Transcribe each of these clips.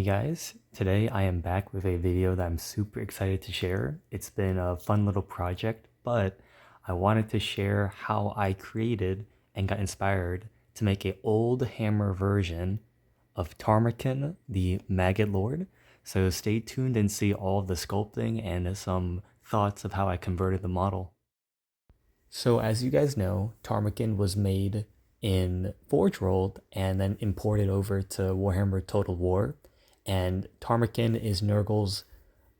guys, today I am back with a video that I'm super excited to share. It's been a fun little project, but I wanted to share how I created and got inspired to make a Oldhammer version of Tarmurkhan The Maggotlord. So stay tuned and see all of the sculpting and some thoughts of how I converted the model. So as you guys know, Tarmurkhan was made in Forge World and then imported over to Warhammer Total War. And Tarmurkhan is Nurgle's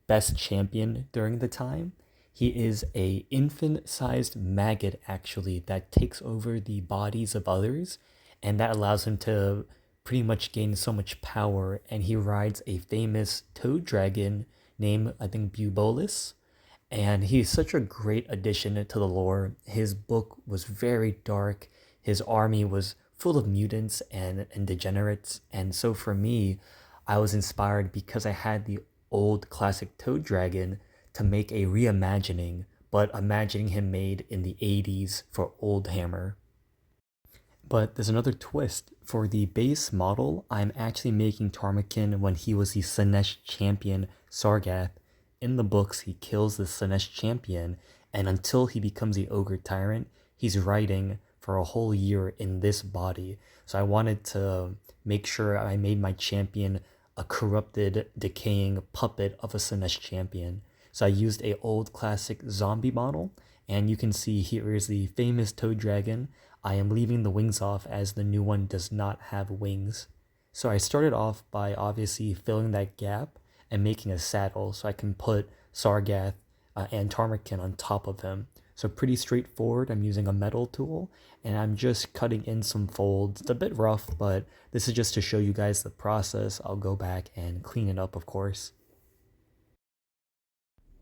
best champion during the time. He is a infant-sized maggot actually that takes over the bodies of others, and that allows him to pretty much gain so much power. And he rides a famous toad dragon named, I think, Bubolis, and he's such a great addition to the lore. His book was very dark. His army was full of mutants and degenerates. And so for me, I was inspired because I had the old classic Toad Dragon to make a reimagining, but imagining him made in the 80s for Oldhammer. But there's another twist. For the base model, I'm actually making Tarmurkhan when he was the Slaanesh champion Sargath. In the books, he kills the Slaanesh champion, and until he becomes the Ogre Tyrant, he's riding for a whole year in this body. So I wanted to make sure I made my champion a corrupted, decaying puppet of a Slaanesh champion. So I used a old classic zombie model, and you can see here is the famous Toad Dragon. I am leaving the wings off as the new one does not have wings. So I started off by obviously filling that gap and making a saddle so I can put Sargath and Tarmurkhan on top of him. So pretty straightforward. I'm using a metal tool and I'm just cutting in some folds. It's a bit rough, but this is just to show you guys the process. I'll go back and clean it up, of course.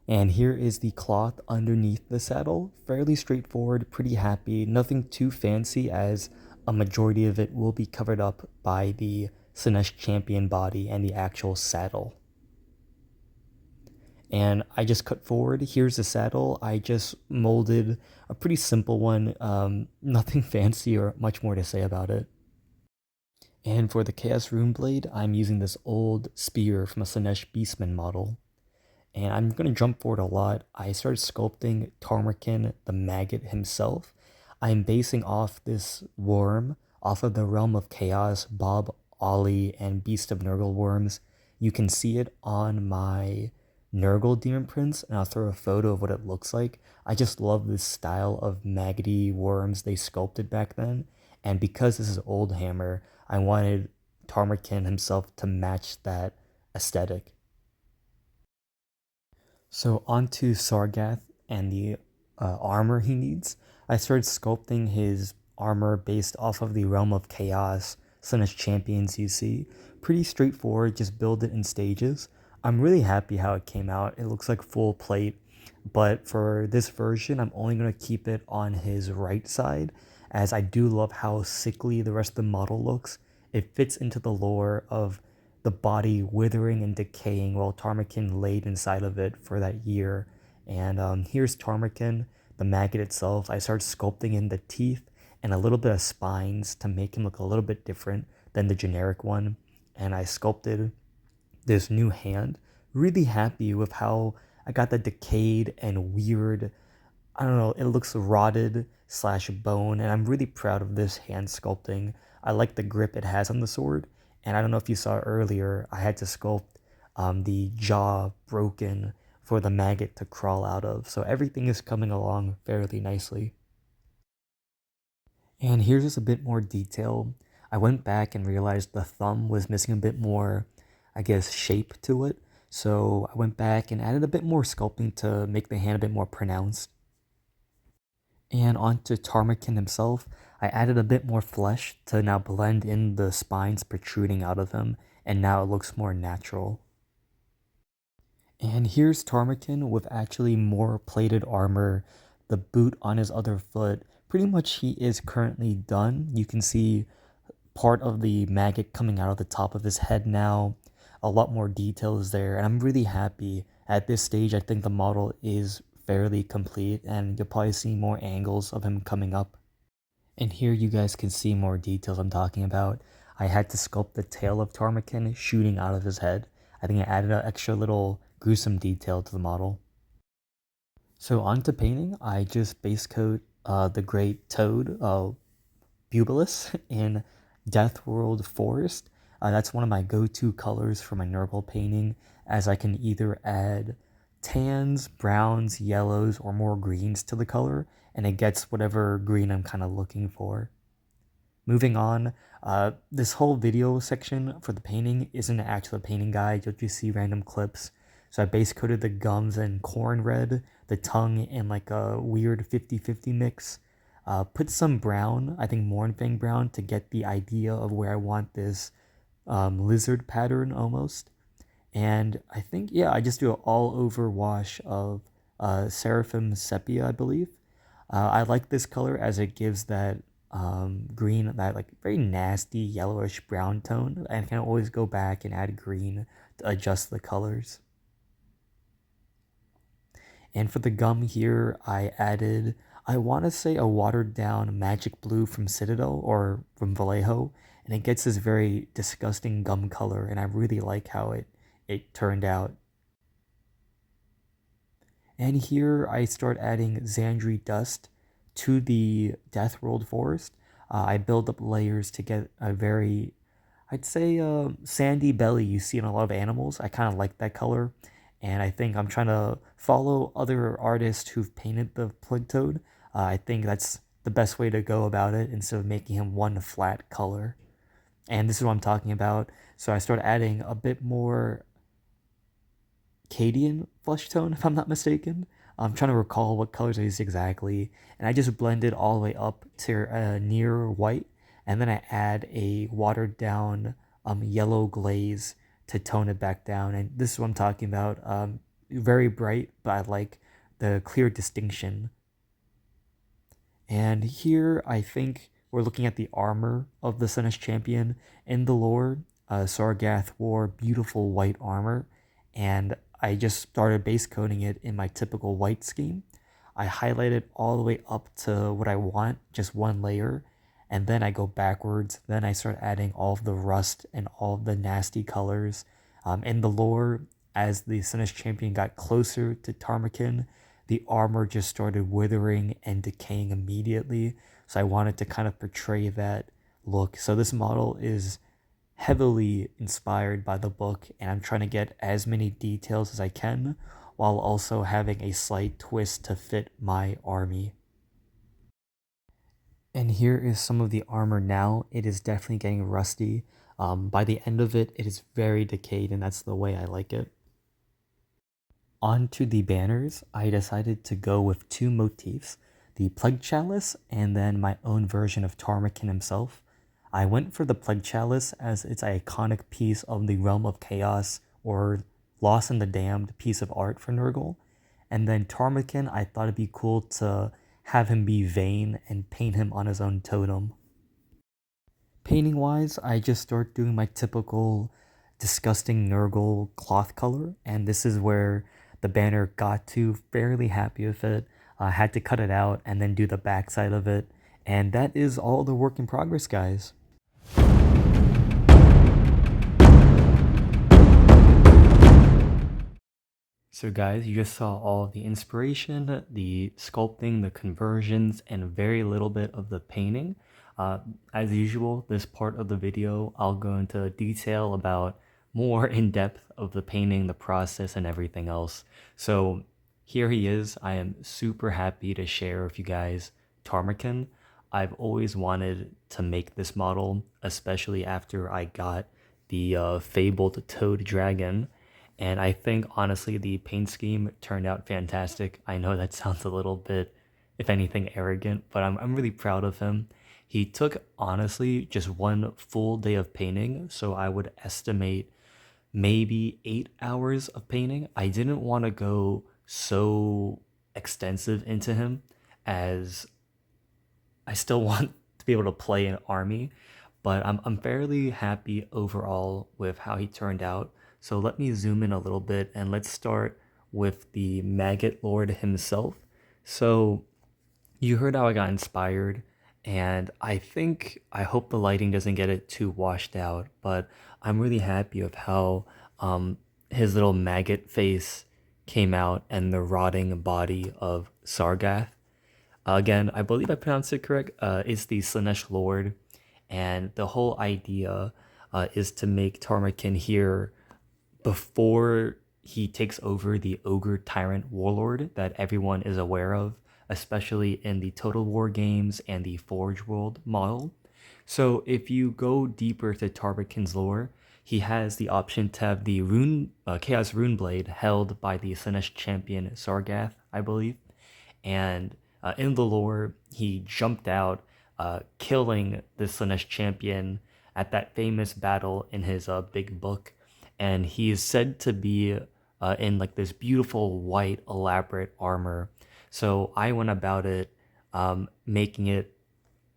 And here is the cloth underneath the saddle. Fairly straightforward, pretty happy. Nothing too fancy as a majority of it will be covered up by the Slaanesh champion body and the actual saddle. And I just cut forward. Here's the saddle. I just molded a pretty simple one. Nothing fancy or much more to say about it. And for the Chaos Rune Blade, I'm using this old spear from a Slaanesh Beastman model. And I'm going to jump forward a lot. I started sculpting Tarmurkhan the Maggot himself. I'm basing off this worm off of the Realm of Chaos, Bob, Ollie, and Beast of Nurgle worms. You can see it on my Nurgle demon prints, and I'll throw a photo of what it looks like. I just love this style of maggoty worms they sculpted back then, and because this is Oldhammer, I wanted Tarmurkhan himself to match that aesthetic. So onto Sargath and the armor he needs. I started sculpting his armor based off of the Realm of Chaos Slaanesh champions you see. Pretty straightforward, just build it in stages. I'm really happy how it came out. It looks like full plate, but for this version, I'm only going to keep it on his right side, as I do love how sickly the rest of the model looks. It fits into the lore of the body withering and decaying while Tarmurkhan laid inside of it for that year. And here's Tarmurkhan, the maggot itself. I started sculpting in the teeth and a little bit of spines to make him look a little bit different than the generic one. And I sculpted this new hand. Really happy with how I got the decayed and weird, I don't know, it looks rotted slash bone, and I'm really proud of this hand sculpting. I like the grip it has on the sword, and I don't know if you saw earlier, I had to sculpt the jaw broken for the maggot to crawl out of, so everything is coming along fairly nicely. And here's just a bit more detail. I went back and realized the thumb was missing a bit more, I guess, shape to it. So I went back and added a bit more sculpting to make the hand a bit more pronounced. And onto Tarmurkhan himself, I added a bit more flesh to now blend in the spines protruding out of him, and now it looks more natural. And here's Tarmurkhan with actually more plated armor, the boot on his other foot. Pretty much he is currently done. You can see part of the maggot coming out of the top of his head now. A lot more details there, and I'm really happy. At this stage, I think the model is fairly complete, and you'll probably see more angles of him coming up. And here you guys can see more details I'm talking about. I had to sculpt the tail of Tarmurkhan shooting out of his head. I think I added an extra little gruesome detail to the model. So on to painting, I just base coat the great toad, Bubulus, in Death World Forest. That's one of my go-to colors for my Nurgle painting, as I can either add tans, browns, yellows, or more greens to the color, and it gets whatever green I'm kind of looking for. Moving on, this whole video section for the painting isn't an actual painting guide. You'll just see random clips. So I base coated the gums in corn red, the tongue in like a weird 50-50 mix. Put some brown, I think Mournfang brown, to get the idea of where I want this lizard pattern almost. And I think, yeah, I just do an all over wash of Seraphim Sepia, I believe. I like this color as it gives that green, that like very nasty yellowish brown tone, and I can always go back and add green to adjust the colors. And for the gum here, I added, I want to say, a watered down magic blue from Citadel or from Vallejo, and it gets this very disgusting gum color, and I really like how it turned out. And here I start adding Xandri dust to the Death World Forest. I build up layers to get a very, I'd say, sandy belly you see in a lot of animals. I kind of like that color. And I think I'm trying to follow other artists who've painted the Plug Toad. I think that's the best way to go about it instead of making him one flat color. And this is what I'm talking about. So I start adding a bit more Cadian flesh tone, if I'm not mistaken. I'm trying to recall what colors I used exactly. And I just blended all the way up to near white. And then I add a watered down yellow glaze to tone it back down. And this is what I'm talking about. Very bright, but I like the clear distinction. And here I think we're looking at the armor of the Sunnish Champion. In the lore, Sargath wore beautiful white armor, and I just started base coating it in my typical white scheme. I highlight it all the way up to what I want, just one layer, and then I go backwards. Then I start adding all of the rust and all of the nasty colors. In the lore, as the Sunnish Champion got closer to Tarmurkhan, the armor just started withering and decaying immediately. So I wanted to kind of portray that look. So this model is heavily inspired by the book, and I'm trying to get as many details as I can while also having a slight twist to fit my army. And here is some of the armor now. It is definitely getting rusty. By the end of it, it is very decayed, and that's the way I like it. On to the banners, I decided to go with two motifs, the Plague Chalice and then my own version of Tarmurkhan himself. I went for the Plague Chalice as it's an iconic piece of the Realm of Chaos or Lost in the Damned piece of art for Nurgle. And then Tarmurkhan, I thought it'd be cool to have him be vain and paint him on his own totem. Painting wise, I just start doing my typical disgusting Nurgle cloth color, and this is where the banner got to. Fairly happy with it. I had to cut it out and then do the backside of it, and that is all the work in progress, guys. So guys, you just saw all of the inspiration, the sculpting, the conversions, and very little bit of the painting. As usual, this part of the video, I'll go into detail about more in depth of the painting, the process, and everything else. So here he is. I am super happy to share with you guys Tarmurkhan. I've always wanted to make this model, especially after I got the fabled Toad Dragon. And I think, honestly, the paint scheme turned out fantastic. I know that sounds a little bit, if anything, arrogant, but I'm really proud of him. He took, honestly, just one full day of painting, so I would estimate maybe 8 hours of painting. I didn't want to go so extensive into him, as I still want to be able to play an army, but I'm fairly happy overall with how he turned out. So let me zoom in a little bit, and let's start with the Maggotlord himself. So you heard how I got inspired, And I hope the lighting doesn't get it too washed out, but I'm really happy of how um, his little maggot face came out and the rotting body of Sargath. Again, I believe I pronounced it correct. It's the Slanesh Lord, and the whole idea is to make Tarmurkhan here before he takes over the ogre tyrant warlord that everyone is aware of, especially in the Total War games and the Forge World model. So if you go deeper to Tarbakin's lore, he has the option to have the Chaos Rune Blade held by the Slanesh champion Sargath, I believe. And in the lore, he jumped out, killing the Slanesh champion at that famous battle in his big book. And he is said to be in like this beautiful white elaborate armor. So I went about it making it,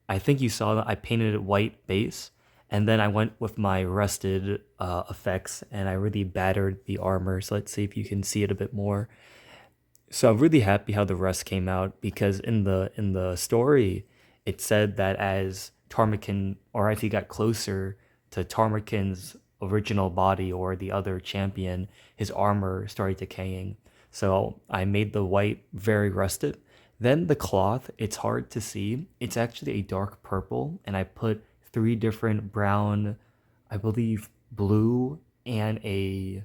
I think you saw that I painted it white base, and then I went with my rusted effects and I really battered the armor. So let's see if you can see it a bit more. So I'm really happy how the rust came out, because in the story it said that as Tarmurkhan, or as he got closer to Tarmurkhan's original body or the other champion, his armor started decaying. So I made the white very rusted. Then the cloth, it's hard to see. It's actually a dark purple, and I put three different brown, I believe blue, and a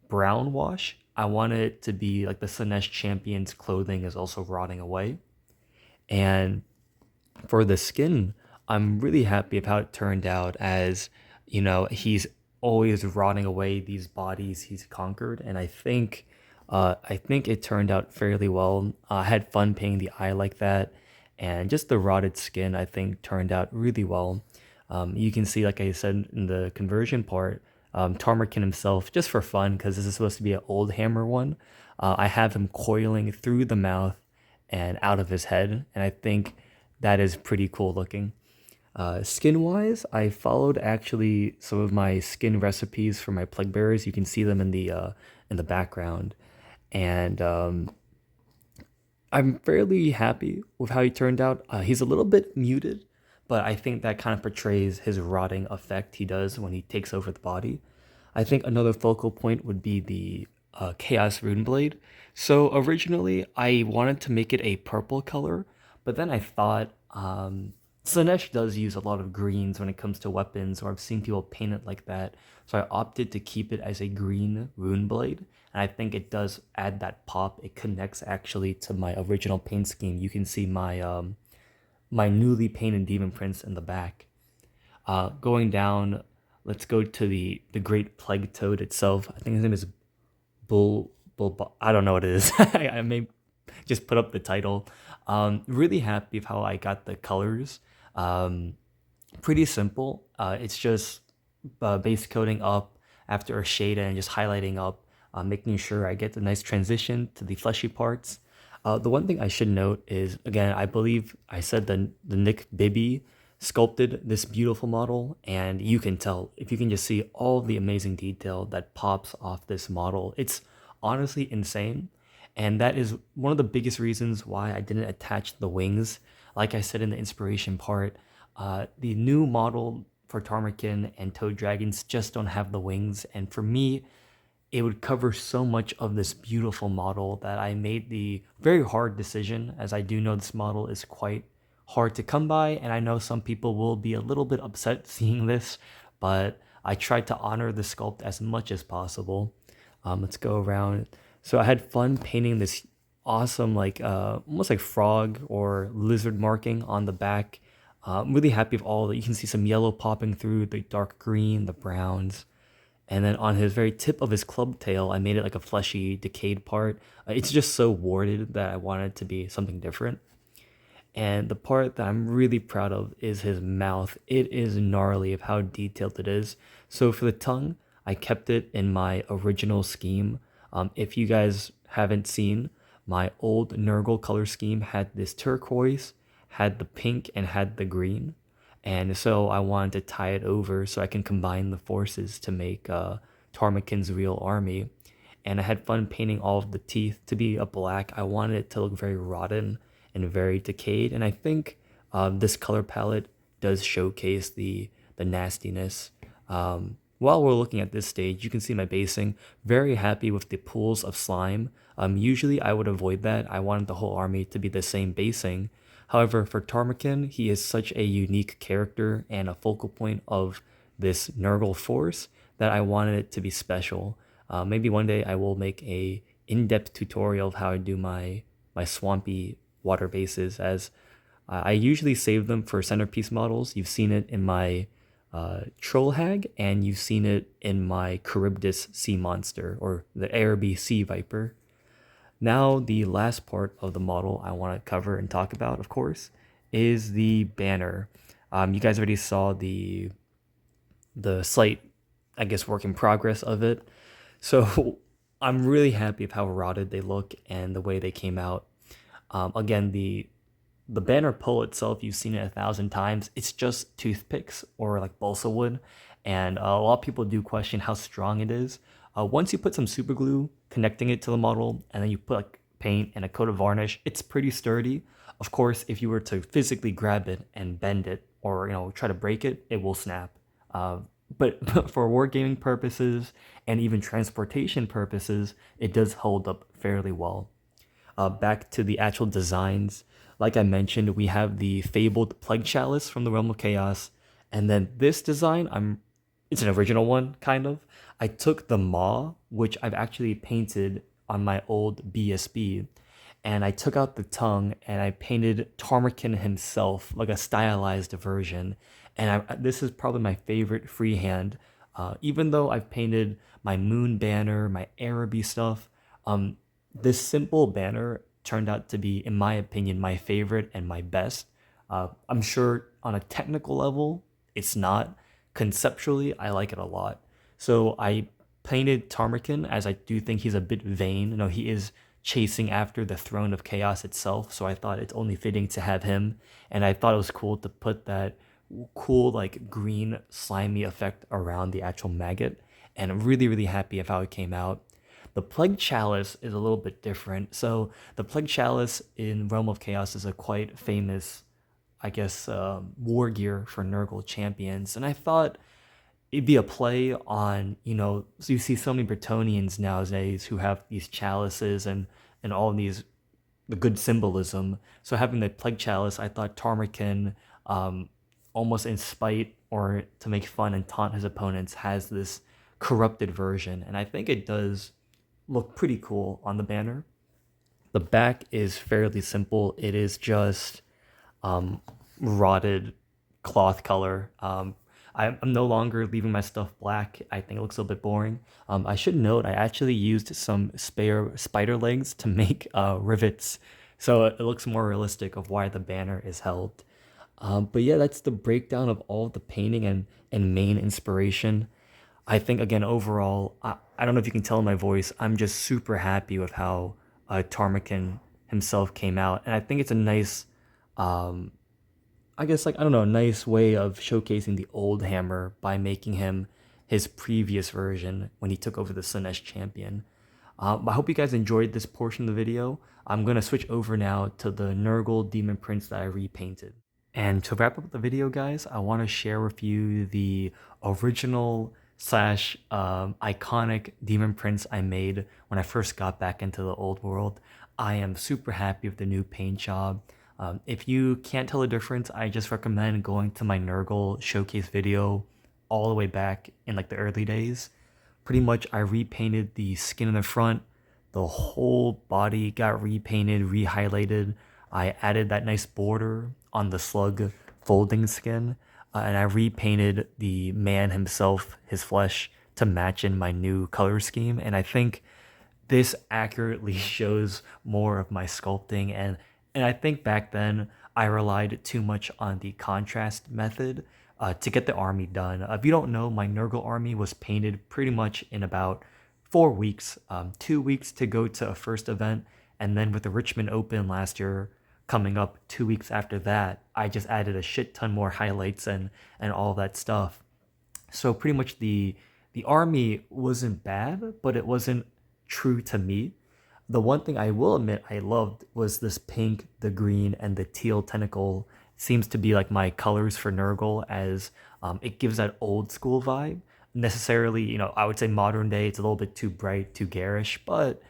brown wash. I wanted it to be like the Slanesh champion's clothing is also rotting away. And for the skin, I'm really happy of how it turned out, as he's always rotting away these bodies he's conquered. And I think it turned out fairly well. I had fun painting the eye like that, and just the rotted skin I think turned out really well. You can see, like I said in the conversion part, Tarmurkhan himself, just for fun, because this is supposed to be an Oldhammer one. I have him coiling through the mouth and out of his head, and I think that is pretty cool looking. Skin wise, I followed actually some of my skin recipes for my plague bearers. You can see them in the background, and I'm fairly happy with how he turned out. He's a little bit muted, but I think that kind of portrays his rotting effect he does when he takes over the body. I think another focal point would be the Chaos Rune Blade. So originally, I wanted to make it a purple color, but then I thought Slanesh does use a lot of greens when it comes to weapons, or I've seen people paint it like that. So I opted to keep it as a green rune blade, and I think it does add that pop. It connects actually to my original paint scheme. You can see my newly painted demon prince in the back. Going down, let's go to the great plague toad itself. I think his name is Bull. I don't know what it is. I may just put up the title. Really happy with how I got the colors. Um, Pretty simple. It's just base coating up after a shade and just highlighting up, making sure I get the nice transition to the fleshy parts. The one thing I should note is, again, I believe I said the Nick Bibby sculpted this beautiful model, and you can tell if you can just see all the amazing detail that pops off this model. It's honestly insane, and that is one of the biggest reasons why I didn't attach the wings. Like I said in the inspiration part, the new model for Tarmurkhan and Toad Dragons just don't have the wings, and for me, it would cover so much of this beautiful model that I made the very hard decision, as I do know this model is quite hard to come by, and I know some people will be a little bit upset seeing this, but I tried to honor the sculpt as much as possible. Let's go around. So I had fun painting this awesome, like almost like frog or lizard marking on the back. I'm really happy with all that. You can see some yellow popping through, the dark green, the browns. And then on his very tip of his club tail, I made it like a fleshy, decayed part. It's just so warded that I wanted it to be something different. And the part that I'm really proud of is his mouth. It is gnarly of how detailed it is. So for the tongue, I kept it in my original scheme. If you guys haven't seen, my old Nurgle color scheme had this turquoise, had the pink, and had the green. And so I wanted to tie it over so I can combine the forces to make Tarmurkhan's real army. And I had fun painting all of the teeth to be a black. I wanted it to look very rotten and very decayed. And I think This color palette does showcase the nastiness. While we're looking at this stage, you can see my basing. Very happy with the pools of slime. Usually I would avoid that. I wanted the whole army to be the same basing. However, for Tarmurkhan, he is such a unique character and a focal point of this Nurgle force that I wanted it to be special. Maybe one day I will make a in-depth tutorial of how I do my swampy water bases, as I usually save them for centerpiece models. You've seen it in my Troll Hag, and you've seen it in my Charybdis Sea Monster, or the Araby Sea Viper. Now, the last part of the model I want to cover and talk about, of course, is the banner. You guys already saw the slight, I guess, work in progress of it. So I'm really happy with how rotted they look and the way they came out. Again, the banner pole itself, you've seen it 1,000 times. It's just toothpicks or like balsa wood, and a lot of people do question how strong it is. Once you put some super glue connecting it to the model, and then you put like paint and a coat of varnish, it's pretty sturdy. Of course, if you were to physically grab it and bend it, or try to break it, it will snap. But for wargaming purposes and even transportation purposes, it does hold up fairly well. Back to the actual designs. Like I mentioned, we have the fabled Plague Chalice from the Realm of Chaos. And then this design, it's an original one, kind of. I took the Maw, which I've actually painted on my old BSB, and I took out the tongue and I painted Tarmurkhan himself, like a stylized version. And this is probably my favorite freehand. Even though I've painted my moon banner, my Araby stuff, this simple banner turned out to be, in my opinion, my favorite and my best. I'm sure on a technical level, it's not. Conceptually, I like it a lot. So I painted Tarmurkhan, as I do think he's a bit vain. He is chasing after the throne of chaos itself, so I thought it's only fitting to have him. And I thought it was cool to put that cool like green slimy effect around the actual maggot. And I'm really, really happy of how it came out. The Plague Chalice is a little bit different. So the Plague Chalice in Realm of Chaos is a quite famous, I guess, war gear for Nurgle champions. And I thought it'd be a play on, so you see so many Bretonnians nowadays who have these chalices and all these, the good symbolism. So having the Plague Chalice, I thought Tarmurkhan, almost in spite or to make fun and taunt his opponents, has this corrupted version. And I think it does look pretty cool on the banner. The back is fairly simple. It is just rotted cloth color. I'm no longer leaving my stuff black. I think it looks a little bit boring. I should note I actually used some spare spider legs to make rivets, so it looks more realistic of why the banner is held. But yeah, that's the breakdown of all the painting and main inspiration. I think, again, overall, I don't know if you can tell in my voice, I'm just super happy with how Tarmurkhan himself came out. And I think it's a nice, I guess, like, I don't know, a nice way of showcasing the Oldhammer by making him his previous version when he took over the Slaanesh champion. I hope you guys enjoyed this portion of the video. I'm going to switch over now to the Nurgle Demon Prince that I repainted. And to wrap up the video, guys, I want to share with you the original slash iconic Demon Prince I made when I first got back into the old world. I am super happy with the new paint job. If you can't tell the difference, I just recommend going to my Nurgle showcase video all the way back in like the early days. Pretty much I repainted the skin in the front, the whole body got repainted, re-highlighted. I added that nice border on the slug folding skin, and I repainted the man himself, his flesh, to match in my new color scheme. And I think this accurately shows more of my sculpting, and I think back then I relied too much on the contrast method to get the army done. If you don't know, my Nurgle army was painted pretty much in about 4 weeks, 2 weeks to go to a first event, and then with the Richmond Open last year coming up 2 weeks after that, I just added a shit ton more highlights and all that stuff. So pretty much the army wasn't bad, but it wasn't true to me. The one thing I will admit I loved was this pink, the green, and the teal tentacle seems to be like my colors for Nurgle, as it gives that old school vibe. Necessarily, I would say modern day, it's a little bit too bright, too garish, but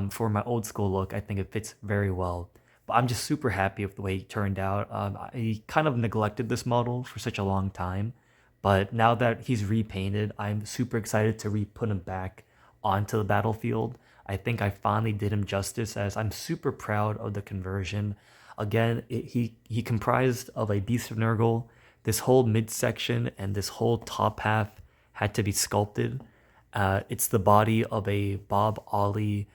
for my old school look, I think it fits very well. But I'm just super happy with the way he turned out. I kind of neglected this model for such a long time, but now that he's repainted, I'm super excited to re-put him back onto the battlefield. I think I finally did him justice, as I'm super proud of the conversion. Again, he comprised of a Beast of Nurgle. This whole midsection and this whole top half had to be sculpted. It's the body of a Bob Ollie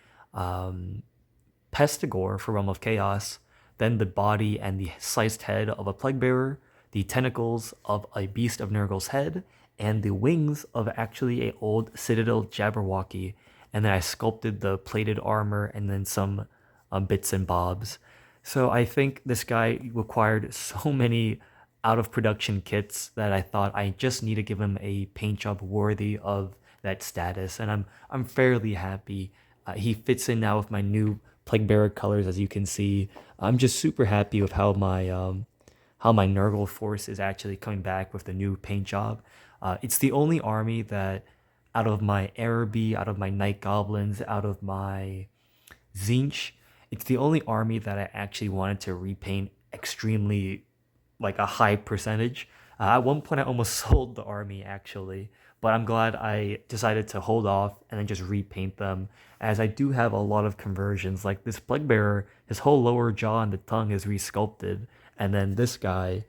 Pestigore for Realm of Chaos, then the body and the sliced head of a Plague Bearer, the tentacles of a Beast of Nurgle's head, and the wings of actually a old Citadel Jabberwocky. And then I sculpted the plated armor and then some bits and bobs. So I think this guy required so many out of production kits that I thought I just need to give him a paint job worthy of that status, and I'm fairly happy. He fits in now with my new Plague Bearer colors, as you can see. I'm just super happy with how my Nurgle force is actually coming back with the new paint job. It's the only army that, out of my Araby, out of my Night Goblins, out of my Zinch, it's the only army that I actually wanted to repaint extremely, like a high percentage. At one point, I almost sold the army actually, but I'm glad I decided to hold off and then just repaint them, as I do have a lot of conversions. Like this Plague Bearer, his whole lower jaw and the tongue is resculpted, and then this guy,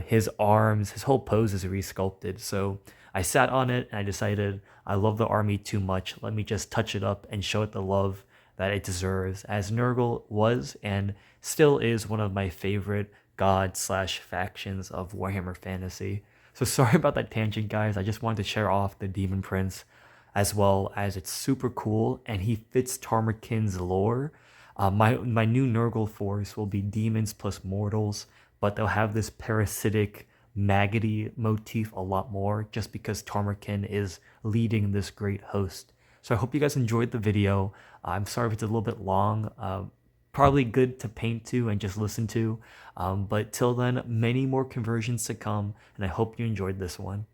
his arms, his whole pose is resculpted. So I sat on it and I decided I love the army too much. Let me just touch it up and show it the love that it deserves, as Nurgle was and still is one of my favorite god slash factions of Warhammer Fantasy. So sorry about that tangent, guys. I just wanted to share off the Demon Prince, as well as it's super cool and he fits Tarmurkhan's lore. My new Nurgle force will be demons plus mortals, but they'll have this parasitic, maggoty motif a lot more, just because Tarmurkhan is leading this great host. So I hope you guys enjoyed the video. I'm sorry if it's a little bit long. Probably good to paint to and just listen to. But till then, many more conversions to come, and I hope you enjoyed this one.